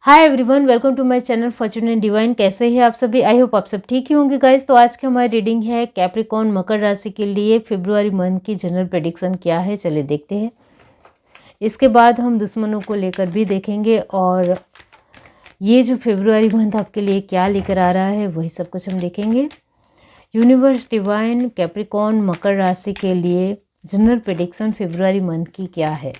Hi everyone, welcome to my channel Fortune and Divine. कैसे हैं आप सभी? आई होप आप सब ठीक ही होंगे गाइस। तो आज की हमारी रीडिंग है कैप्रिकॉर्न मकर राशि के लिए फेब्रुआरी मंथ की जनरल प्रेडिक्शन क्या है, चलिए देखते हैं। इसके बाद हम दुश्मनों को लेकर भी देखेंगे और ये जो फेब्रुआरी मंथ आपके लिए क्या लेकर आ रहा है वही सब कुछ हम देखेंगे। यूनिवर्स डिवाइन कैप्रिकॉर्न मकर राशि के लिए जनरल प्रेडिक्शन फेब्रुआरी मंथ की क्या है।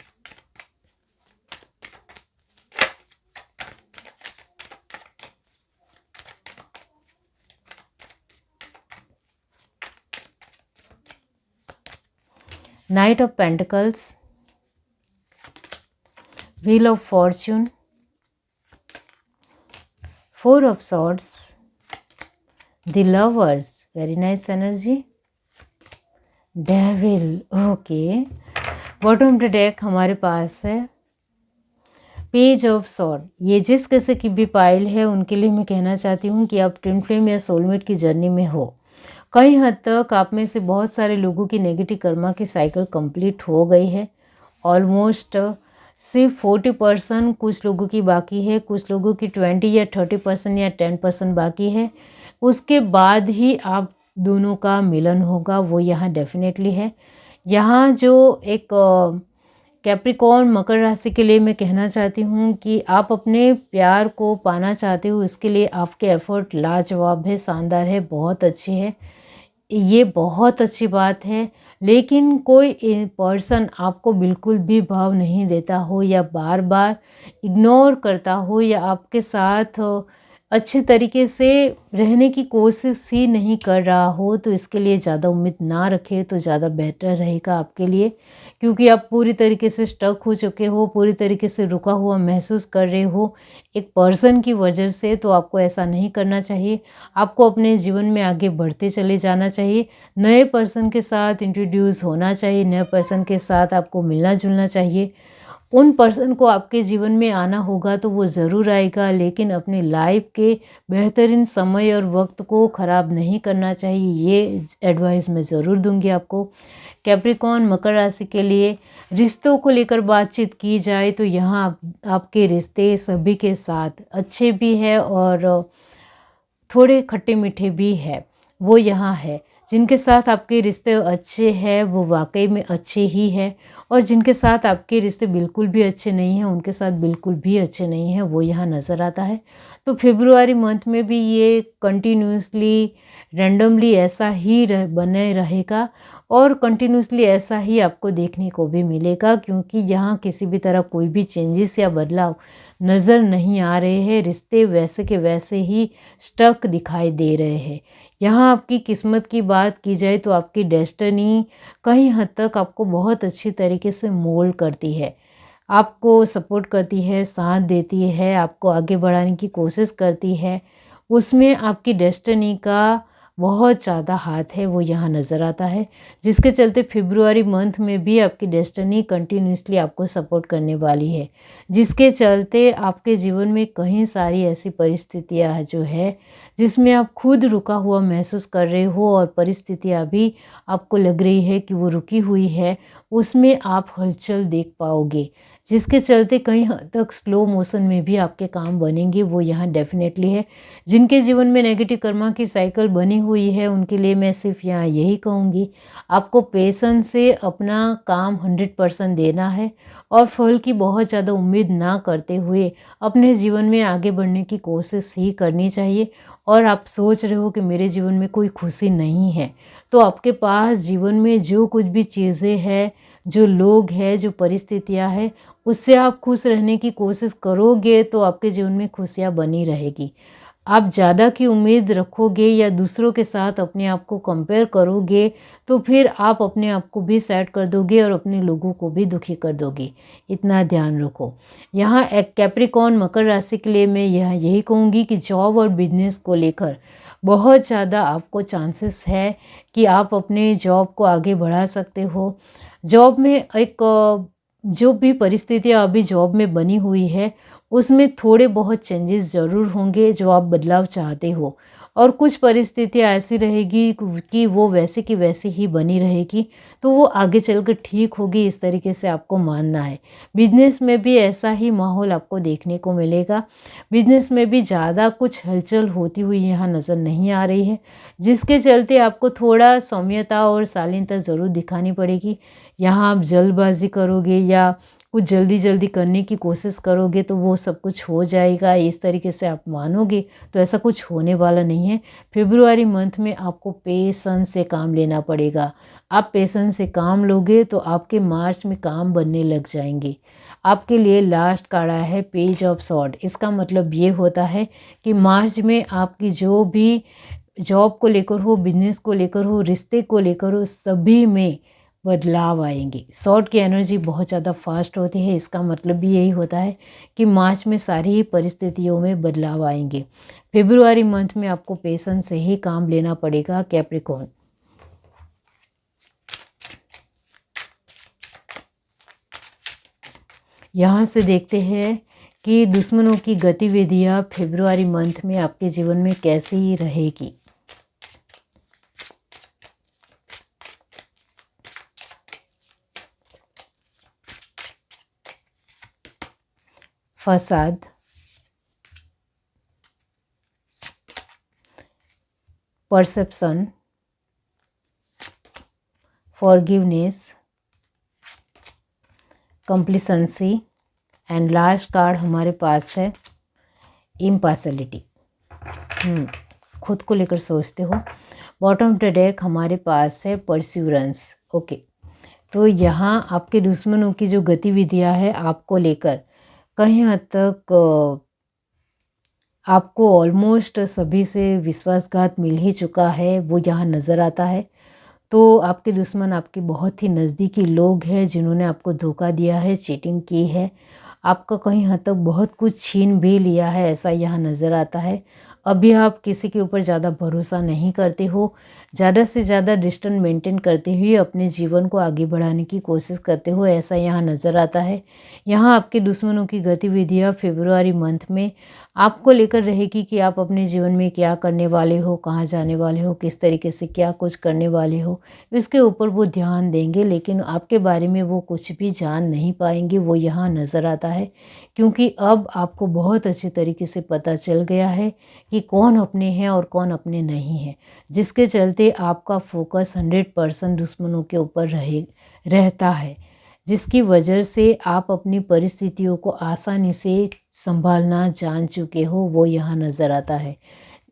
Knight of Pentacles, Wheel of Fortune, Four of Swords, The Lovers, very nice energy, Devil, okay, bottom of the deck हमारे पास है पेज ऑफ सॉर्ड। ये जिस किसी की भी पाइल है उनके लिए मैं कहना चाहती हूँ कि आप ट्विन फ्लेम या सोलमेट की जर्नी में हो। कई हद तक आप में से बहुत सारे लोगों की नेगेटिव कर्मा की साइकिल कंप्लीट हो गई है। ऑलमोस्ट सिर्फ 40% कुछ लोगों की बाकी है, कुछ लोगों की 20 या 30% या 10% बाकी है। उसके बाद ही आप दोनों का मिलन होगा, वो यहाँ डेफिनेटली है। यहाँ जो एक कैप्रिकॉर्न मकर राशि के लिए मैं कहना चाहती हूँ कि आप अपने प्यार को पाना चाहते हो, इसके लिए आपके एफर्ट लाजवाब है, शानदार है, बहुत अच्छे है, ये बहुत अच्छी बात है। लेकिन कोई पर्सन आपको बिल्कुल भी भाव नहीं देता हो या बार बार इग्नोर करता हो या आपके साथ अच्छे तरीके से रहने की कोशिश ही नहीं कर रहा हो, तो इसके लिए ज़्यादा उम्मीद ना रखें तो ज़्यादा बेटर रहेगा आपके लिए। क्योंकि आप पूरी तरीके से स्टक हो चुके हो, पूरी तरीके से रुका हुआ महसूस कर रहे हो एक पर्सन की वजह से। तो आपको ऐसा नहीं करना चाहिए, आपको अपने जीवन में आगे बढ़ते चले जाना चाहिए। नए पर्सन के साथ इंट्रोड्यूस होना चाहिए, नए पर्सन के साथ आपको मिलना जुलना चाहिए। उन पर्सन को आपके जीवन में आना होगा तो वो ज़रूर आएगा, लेकिन अपनी लाइफ के बेहतरीन समय और वक्त को ख़राब नहीं करना चाहिए, ये एडवाइस मैं ज़रूर दूंगी आपको। कैप्रिकॉर्न मकर राशि के लिए रिश्तों को लेकर बातचीत की जाए तो यहाँ आपके रिश्ते सभी के साथ अच्छे भी है और थोड़े खट्टे मीठे भी है, वो यहाँ है। जिनके साथ आपके रिश्ते अच्छे हैं वो वाकई में अच्छे ही हैं, और जिनके साथ आपके रिश्ते बिल्कुल भी अच्छे नहीं हैं उनके साथ बिल्कुल भी अच्छे नहीं हैं, वो यहाँ नज़र आता है। तो फेब्रुआरी मंथ में भी ये कंटिन्यूसली रैंडमली ऐसा ही बने रहेगा और कंटिन्यूसली ऐसा ही आपको देखने को भी मिलेगा, क्योंकि यहाँ किसी भी तरह कोई भी चेंजेस या बदलाव नज़र नहीं आ रहे हैं। रिश्ते वैसे के वैसे ही स्टक दिखाई दे रहे हैं। यहाँ आपकी किस्मत की बात की जाए तो आपकी डेस्टिनी कहीं हद तक आपको बहुत अच्छी तरीके से मोल्ड करती है, आपको सपोर्ट करती है, साथ देती है, आपको आगे बढ़ाने की कोशिश करती है। उसमें आपकी डेस्टिनी का बहुत ज़्यादा हाथ है, वो यहाँ नज़र आता है, जिसके चलते फेब्रुआरी मंथ में भी आपकी डेस्टिनी कंटिन्यूसली आपको सपोर्ट करने वाली है, जिसके चलते आपके जीवन में कई सारी ऐसी परिस्थितियाँ जो है जिसमें आप खुद रुका हुआ महसूस कर रहे हो और परिस्थितियाँ भी आपको लग रही है कि वो रुकी हुई है, उसमें आप हलचल देख पाओगे, जिसके चलते कहीं हद तक स्लो मोशन में भी आपके काम बनेंगे, वो यहाँ डेफिनेटली है। जिनके जीवन में नेगेटिव कर्मा की साइकिल बनी हुई है उनके लिए मैं सिर्फ यहाँ यही कहूँगी, आपको पेशेंस से अपना काम 100% देना है और फल की बहुत ज़्यादा उम्मीद ना करते हुए अपने जीवन में आगे बढ़ने की कोशिश ही करनी चाहिए। और आप सोच रहे हो कि मेरे जीवन में कोई खुशी नहीं है, तो आपके पास जीवन में जो कुछ भी चीज़ें हैं, जो लोग हैं, जो परिस्थितियां हैं, उससे आप खुश रहने की कोशिश करोगे तो आपके जीवन में खुशियां बनी रहेगी। आप ज़्यादा की उम्मीद रखोगे या दूसरों के साथ अपने आप को कंपेयर करोगे तो फिर आप अपने आप को भी सैड कर दोगे और अपने लोगों को भी दुखी कर दोगे, इतना ध्यान रखो। यहाँ एक कैप्रिकॉर्न मकर राशि के लिए मैं यही कहूँगी कि जॉब और बिजनेस को लेकर बहुत ज़्यादा आपको चांसेस है कि आप अपने जॉब को आगे बढ़ा सकते हो। जॉब में एक जो भी परिस्थितियाँ अभी जॉब में बनी हुई है उसमें थोड़े बहुत चेंजेस ज़रूर होंगे जो आप बदलाव चाहते हो, और कुछ परिस्थितियाँ ऐसी रहेगी कि वो वैसे की वैसे ही बनी रहेगी, तो वो आगे चलकर ठीक होगी, इस तरीके से आपको मानना है। बिजनेस में भी ऐसा ही माहौल आपको देखने को मिलेगा। बिजनेस में भी ज़्यादा कुछ हलचल होती हुई यहाँ नज़र नहीं आ रही है, जिसके चलते आपको थोड़ा सौम्यता और शालीनता ज़रूर दिखानी पड़ेगी। यहाँ आप जल्दबाजी करोगे या कुछ जल्दी जल्दी करने की कोशिश करोगे तो वो सब कुछ हो जाएगा, इस तरीके से आप मानोगे, तो ऐसा कुछ होने वाला नहीं है। फेब्रुआरी मंथ में आपको पेशेंस से काम लेना पड़ेगा। आप पेशेंस से काम लोगे तो आपके मार्च में काम बनने लग जाएंगे। आपके लिए लास्ट कार्ड आया है पेज ऑफ सॉर्ड। इसका मतलब ये होता है कि मार्च में आपकी जो भी जॉब को लेकर हो, बिजनेस को लेकर हो, रिश्ते को लेकर हो, सभी में बदलाव आएंगे। सॉर्ड की एनर्जी बहुत ज़्यादा फास्ट होती है, इसका मतलब भी यही होता है कि मार्च में सारी ही परिस्थितियों में बदलाव आएंगे। फेब्रुआरी मंथ में आपको पेशेंस से ही काम लेना पड़ेगा कैप्रिकॉर्न। यहाँ से देखते हैं कि दुश्मनों की गतिविधियाँ फेब्रुआरी मंथ में आपके जीवन में कैसी रहेगी। Facade, perception, forgiveness, complacency and last card हमारे पास है इम्पार्शलिटी। खुद को लेकर सोचते हो। बॉटम ऑफ द डेक हमारे पास है परस्यूरेंस। ओके, तो यहाँ आपके दुश्मनों की जो गतिविधियाँ है आपको लेकर कहीं हद तक आपको ऑलमोस्ट सभी से विश्वासघात मिल ही चुका है, वो यहाँ नज़र आता है। तो आपके दुश्मन आपके बहुत ही नज़दीकी लोग हैं जिन्होंने आपको धोखा दिया है, चीटिंग की है, आपका कहीं हद तक बहुत कुछ छीन भी लिया है, ऐसा यहाँ नज़र आता है। अभी आप किसी के ऊपर ज़्यादा भरोसा नहीं करते हो, ज़्यादा से ज़्यादा डिस्टेंस मेंटेन करते हुए अपने जीवन को आगे बढ़ाने की कोशिश करते हो, ऐसा यहाँ नज़र आता है। यहाँ आपके दुश्मनों की गतिविधियाँ फेब्रुआरी मंथ में आपको लेकर रहेगी कि आप अपने जीवन में क्या करने वाले हो, कहाँ जाने वाले हो, किस तरीके से क्या कुछ करने वाले हो, इसके ऊपर वो ध्यान देंगे, लेकिन आपके बारे में वो कुछ भी जान नहीं पाएंगे, वो यहाँ नज़र आता है। क्योंकि अब आपको बहुत अच्छे तरीके से पता चल गया है कि कौन अपने हैं और कौन अपने नहीं हैं, जिसके चलते आपका फोकस 100% दुश्मनों के ऊपर रहता है, जिसकी वजह से आप अपनी परिस्थितियों को आसानी से संभालना जान चुके हो, वो यहाँ नज़र आता है।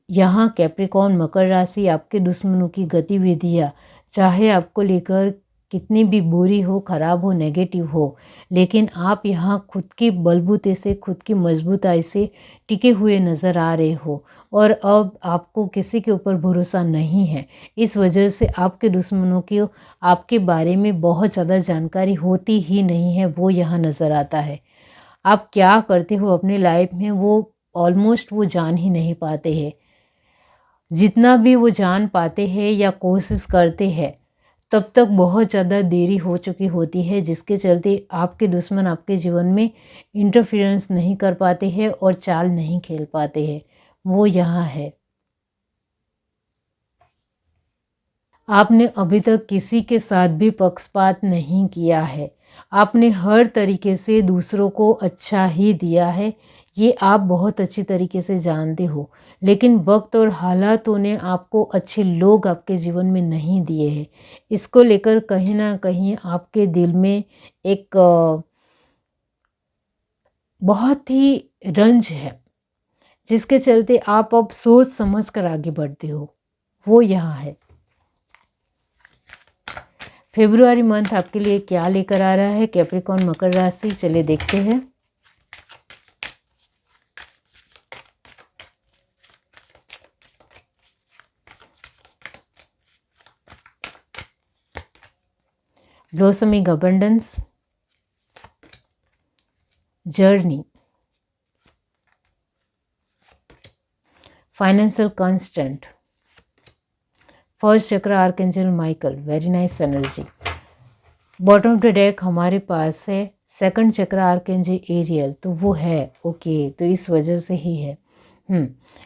यहाँ कैप्रिकॉर्न मकर राशि आपके दुश्मनों की गतिविधियाँ चाहे आपको लेकर कितनी भी बुरी हो, ख़राब हो, नेगेटिव हो, लेकिन आप यहाँ खुद के बलबूते से, खुद की मजबूताई से टिके हुए नज़र आ रहे हो, और अब आपको किसी के ऊपर भरोसा नहीं है। इस वजह से आपके दुश्मनों की आपके बारे में बहुत ज़्यादा जानकारी होती ही नहीं है, वो यहाँ नज़र आता है। आप क्या करते हो अपनी लाइफ में वो ऑलमोस्ट वो जान ही नहीं पाते हैं। जितना भी वो जान पाते हैं या कोशिश करते हैं, तब तक बहुत ज़्यादा देरी हो चुकी होती है, जिसके चलते आपके दुश्मन आपके जीवन में इंटरफेरेंस नहीं कर पाते हैं और चाल नहीं खेल पाते हैं, वो यहाँ है। आपने अभी तक किसी के साथ भी पक्षपात नहीं किया है, आपने हर तरीके से दूसरों को अच्छा ही दिया है, ये आप बहुत अच्छी तरीके से जानते हो, लेकिन वक्त और हालातों ने आपको अच्छे लोग आपके जीवन में नहीं दिए हैं। इसको लेकर कहीं ना कहीं आपके दिल में एक बहुत ही रंज है, जिसके चलते आप अब सोच समझ कर आगे बढ़ते हो, वो यहाँ है। फेब्रुआरी मंथ आपके लिए क्या लेकर आ रहा है कैप्रिकॉर्न मकर राशि, चलिए देखते हैं। Blossoming abundance, journey, financial constant, first chakra archangel Michael, very nice energy. Bottom of the deck हमारे पास है सेकंड चक्र आर्कएंजल एरियल, तो वो है ओके, तो इस वजह से ही है।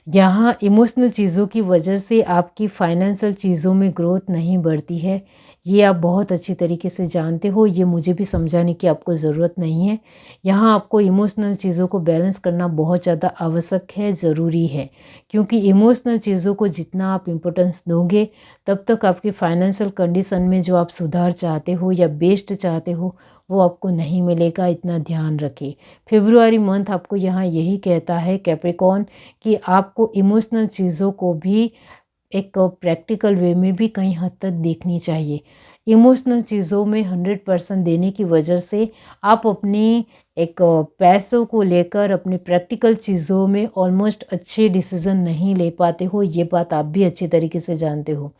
यहाँ इमोशनल चीज़ों की वजह से आपकी फाइनेंशियल चीज़ों में ग्रोथ नहीं बढ़ती है, ये आप बहुत अच्छी तरीके से जानते हो, ये मुझे भी समझाने की आपको ज़रूरत नहीं है। यहाँ आपको इमोशनल चीज़ों को बैलेंस करना बहुत ज़्यादा आवश्यक है, ज़रूरी है, क्योंकि इमोशनल चीज़ों को जितना आप इम्पोर्टेंस दोगे तब तक आपकी फाइनेंशियल कंडीशन में जो आप सुधार चाहते हो या बेस्ट चाहते हो वो आपको नहीं मिलेगा, इतना ध्यान रखें। फेब्रुआरी मंथ आपको यहाँ यही कहता है कैप्रिकॉर्न कि आपको इमोशनल चीज़ों को भी एक प्रैक्टिकल वे में भी कहीं हद तक देखनी चाहिए। इमोशनल चीज़ों में 100% देने की वजह से आप अपनी एक पैसों को लेकर अपनी प्रैक्टिकल चीज़ों में ऑलमोस्ट अच्छे डिसीज़न नहीं ले पाते हो, ये बात आप भी अच्छी तरीके से जानते हो।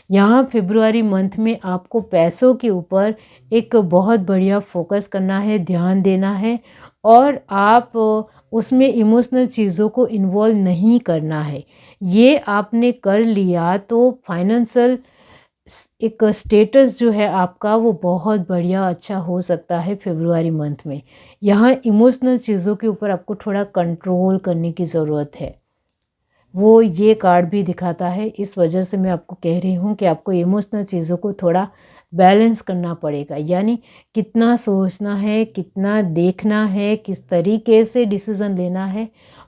यहाँ फेब्रुआरी मंथ में आपको पैसों के ऊपर एक बहुत बढ़िया फोकस करना है, ध्यान देना है, और आप उसमें इमोशनल चीज़ों को इन्वॉल्व नहीं करना है। ये आपने कर लिया तो फाइनेंशियल एक स्टेटस जो है आपका वो बहुत बढ़िया अच्छा हो सकता है फेब्रुआरी मंथ में। यहाँ इमोशनल चीज़ों के ऊपर आपको थोड़ा कंट्रोल करने की ज़रूरत है, वो ये कार्ड भी दिखाता है। इस वजह से मैं आपको कह रही हूँ कि आपको इमोशनल चीज़ों को थोड़ा बैलेंस करना पड़ेगा, यानी कितना सोचना है, कितना देखना है, किस तरीके से डिसीज़न लेना है,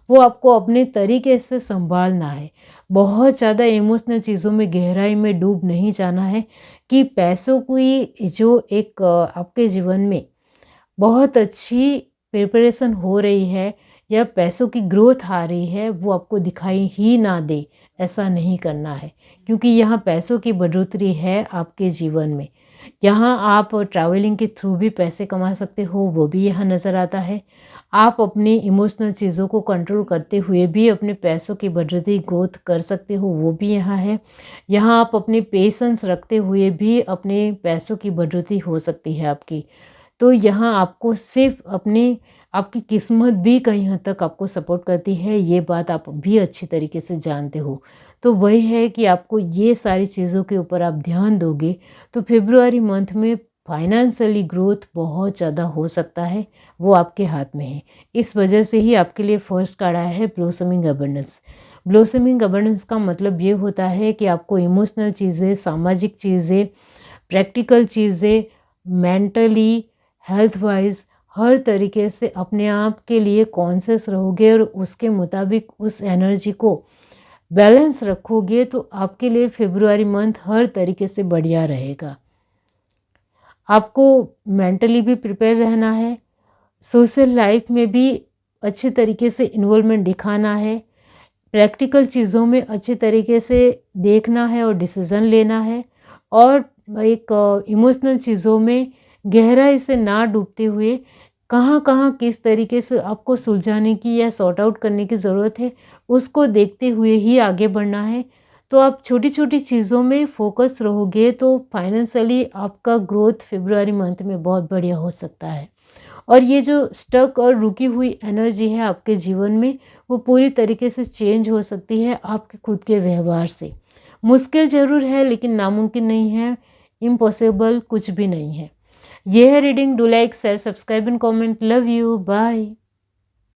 वो आपको अपने तरीके से संभालना है। बहुत ज़्यादा इमोशनल चीज़ों में गहराई में डूब नहीं जाना है कि पैसों की जो एक आपके जीवन में बहुत अच्छी प्रिपरेशन हो रही है या पैसों की ग्रोथ आ रही है वो आपको दिखाई ही ना दे, ऐसा नहीं करना है, क्योंकि यहाँ पैसों की बढ़ोतरी है आपके जीवन में। यहाँ आप ट्रैवलिंग के थ्रू भी पैसे कमा सकते हो, वो भी यहाँ नज़र आता है। आप अपनी इमोशनल चीज़ों को कंट्रोल करते हुए भी अपने पैसों की बढ़ोतरी ग्रोथ कर सकते हो, वो भी यहाँ है। यहाँ आप अपने पेशेंस रखते हुए भी अपने पैसों की बढ़ोतरी हो सकती है आपकी। तो यहाँ आपको सिर्फ आपकी किस्मत भी कहीं हद तक आपको सपोर्ट करती है, ये बात आप भी अच्छी तरीके से जानते हो। तो वही है कि आपको ये सारी चीज़ों के ऊपर आप ध्यान दोगे तो फेब्रुआरी मंथ में फाइनेंशियली ग्रोथ बहुत ज़्यादा हो सकता है, वो आपके हाथ में है। इस वजह से ही आपके लिए फर्स्ट कार्ड आया है ब्लॉसमिंग अबंडेंस। ब्लॉसमिंग अबंडेंस का मतलब ये होता है कि आपको इमोशनल चीज़ें, सामाजिक चीज़ें, प्रैक्टिकल चीज़ें, मेंटली, हेल्थ वाइज हर तरीके से अपने आप के लिए कॉन्शियस रहोगे और उसके मुताबिक उस एनर्जी को बैलेंस रखोगे तो आपके लिए फेब्रुआरी मंथ हर तरीके से बढ़िया रहेगा। आपको मेंटली भी प्रिपेयर रहना है, सोशल लाइफ में भी अच्छे तरीके से इन्वॉल्वमेंट दिखाना है, प्रैक्टिकल चीज़ों में अच्छे तरीके से देखना है और डिसीज़न लेना है, और एक इमोशनल चीज़ों में गहराई से ना डूबते हुए कहाँ कहाँ किस तरीके से आपको सुलझाने की या सॉर्ट आउट करने की ज़रूरत है उसको देखते हुए ही आगे बढ़ना है। तो आप छोटी छोटी चीज़ों में फोकस रहोगे तो फाइनेंशियली आपका ग्रोथ फेब्रुआरी मंथ में बहुत बढ़िया हो सकता है। और ये जो स्टक और रुकी हुई एनर्जी है आपके जीवन में वो पूरी तरीके से चेंज हो सकती है आपके खुद के व्यवहार से। मुश्किल ज़रूर है लेकिन नामुमकिन नहीं है, इम्पॉसिबल कुछ भी नहीं है। ये है reading. Do like, share, subscribe and comment. Love you, bye.